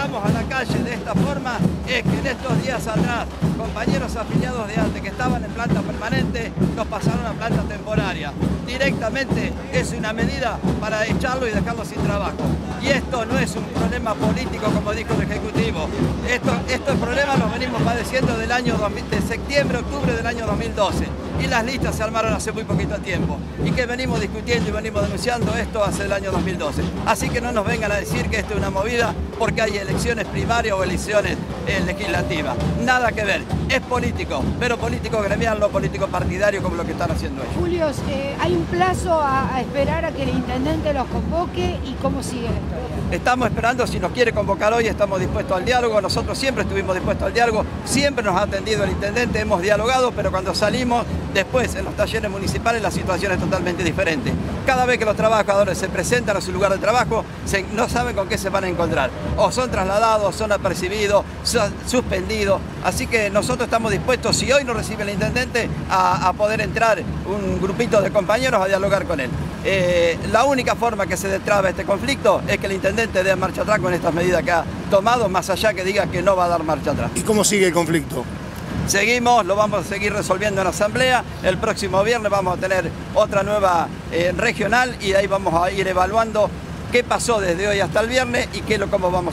salgamos a la calle de esta forma es que en estos días atrás compañeros afiliados de ATE que estaban en planta permanente nos pasaron a planta temporaria. Directamente es una medida para echarlo y dejarlo sin trabajo. Y esto no es un problema político como dijo el Ejecutivo. Estos problemas los venimos padeciendo de septiembre, octubre del año 2012. Y las listas se armaron hace muy poquito tiempo. Y que venimos discutiendo y venimos denunciando esto hace el año 2012. Así que no nos vengan a decir que esto es una movida porque hay elecciones primarias o elecciones legislativas. Nada que ver. Es político, pero político gremial, no político partidario como lo que están haciendo ellos. Julio, ¿hay un plazo a esperar a que el intendente los convoque y cómo sigue la historia? Estamos esperando, si nos quiere convocar hoy, estamos dispuestos al diálogo. Nosotros siempre estuvimos dispuestos al diálogo, siempre nos ha atendido el intendente, hemos dialogado, pero cuando salimos después en los talleres municipales la situación es totalmente diferente. Cada vez que los trabajadores se presentan a su lugar de trabajo, no saben con qué se van a encontrar. O son trasladados, son apercibidos, son suspendidos. Así que nosotros estamos dispuestos, si hoy nos recibe el intendente, a poder entrar un grupito de compañeros a dialogar con él. La única forma que se destraba este conflicto es que el intendente dé marcha atrás con estas medidas que ha tomado, más allá que diga que no va a dar marcha atrás. ¿Y cómo sigue el conflicto? Seguimos, lo vamos a seguir resolviendo en asamblea. El próximo viernes vamos a tener otra nueva regional y ahí vamos a ir evaluando qué pasó desde hoy hasta el viernes y cómo vamos.